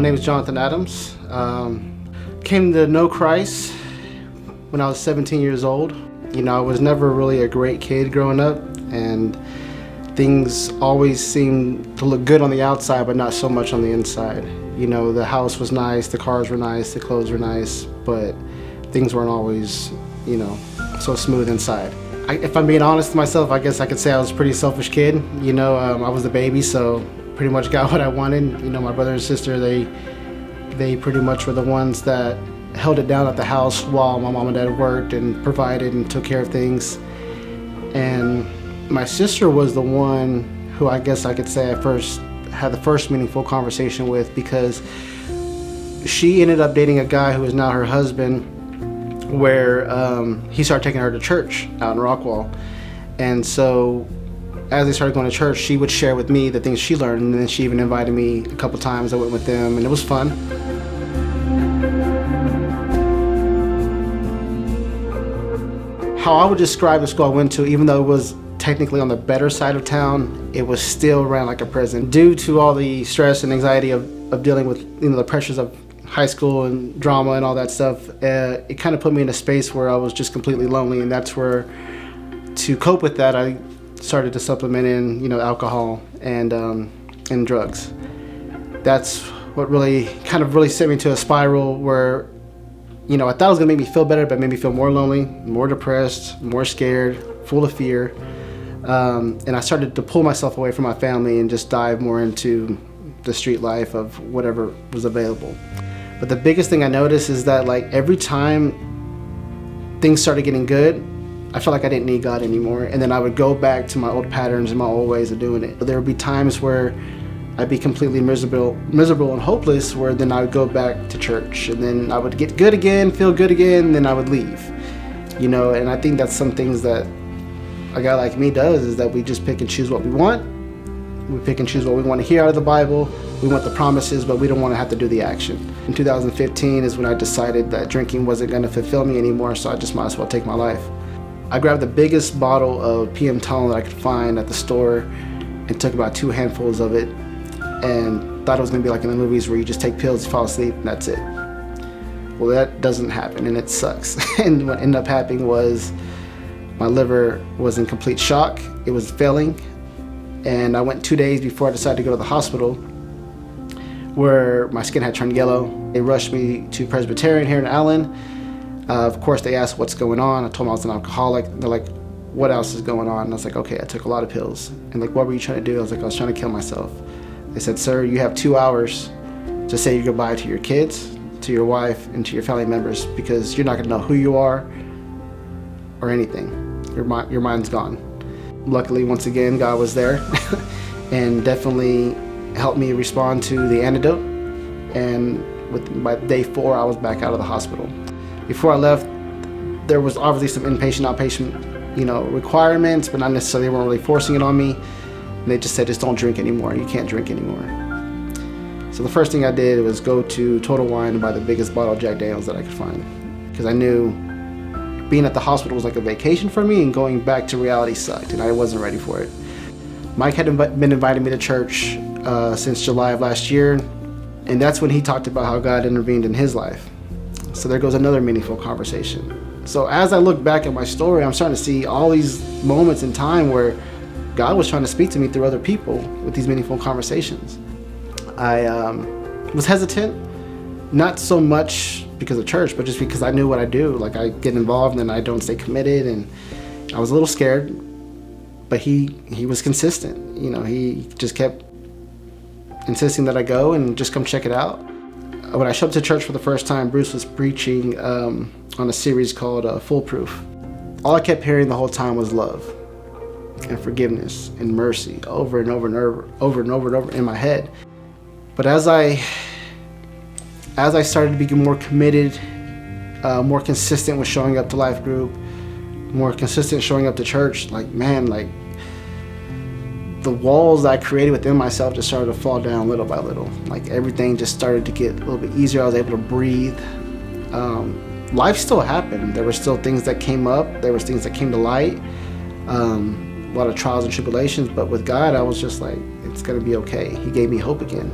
name is Jonathan Adams. Came to know Christ when I was 17 years old. I was never really a great kid growing up, and things always seemed to look good on the outside, but not so much on the inside. The house was nice, the cars were nice, the clothes were nice, but things weren't always, so smooth inside. If I'm being honest with myself, I guess I could say I was a pretty selfish kid. I was the baby, so pretty much got what I wanted. My brother and sister, they pretty much were the ones that held it down at the house while my mom and dad worked and provided and took care of things. And my sister was the one who I guess I could say I first had the first meaningful conversation with, because she ended up dating a guy who is now her husband, where he started taking her to church out in Rockwall. And so as they started going to church, she would share with me the things she learned, and then she even invited me a couple times. I went with them, and it was fun. How I would describe the school I went to, even though it was technically on the better side of town, it was still ran like a prison. Due to all the stress and anxiety of dealing with the pressures of high school and drama and all that stuff, it kind of put me in a space where I was just completely lonely, and that's where, to cope with that, I started to supplement in alcohol and drugs. That's what really sent me to a spiral where I thought it was gonna make me feel better, but it made me feel more lonely, more depressed, more scared, full of fear. And I started to pull myself away from my family and just dive more into the street life of whatever was available. But the biggest thing I noticed is that every time things started getting good, I felt like I didn't need God anymore. And then I would go back to my old patterns and my old ways of doing it. There would be times where I'd be completely miserable and hopeless, where then I would go back to church, and then I would get good again, feel good again, and then I would leave. And I think that's some things that a guy like me does, is that we just pick and choose what we want. We pick and choose what we want to hear out of the Bible. We want the promises, but we don't want to have to do the action. In 2015 is when I decided that drinking wasn't going to fulfill me anymore, so I just might as well take my life. I grabbed the biggest bottle of PM Tylenol that I could find at the store and took about 2 handfuls of it, and thought it was going to be like in the movies where you just take pills, you fall asleep, and that's it. Well, that doesn't happen, and it sucks. And what ended up happening was my liver was in complete shock. It was failing, and I went 2 days before I decided to go to the hospital, where my skin had turned yellow. They rushed me to Presbyterian here in Allen. Of course, they asked what's going on. I told them I was an alcoholic. They're like, what else is going on? And I was like, okay, I took a lot of pills. And what were you trying to do? I was like, I was trying to kill myself. They said, sir, you have 2 hours to say your goodbye to your kids, to your wife, and to your family members, because you're not going to know who you are or anything. Your mind's gone. Luckily, once again, God was there and definitely helped me respond to the antidote. And by day 4, I was back out of the hospital. Before I left, there was obviously some inpatient, outpatient, requirements, but not necessarily. They weren't really forcing it on me. And they just said, just don't drink anymore. You can't drink anymore. So the first thing I did was go to Total Wine and buy the biggest bottle of Jack Daniels that I could find, because I knew being at the hospital was like a vacation for me, and going back to reality sucked, and I wasn't ready for it. Mike had been inviting me to church since July of last year, and that's when he talked about how God intervened in his life. So there goes another meaningful conversation. So as I look back at my story, I'm starting to see all these moments in time where God was trying to speak to me through other people with these meaningful conversations. I was hesitant, not so much because of church, but just because I knew what I do. I get involved and I don't stay committed, and I was a little scared, but he was consistent. He just kept insisting that I go and just come check it out. When I showed up to church for the first time, Bruce was preaching on a series called Foolproof. All I kept hearing the whole time was love and forgiveness and mercy over and over and over in my head. But as I started to become more committed, more consistent with showing up to life group, more consistent showing up to church, the walls that I created within myself just started to fall down little by little. Everything just started to get a little bit easier. I was able to breathe. Life still happened. There were still things that came up. There was things that came to light. A lot of trials and tribulations. But with God, I was just like, it's gonna be okay. He gave me hope again.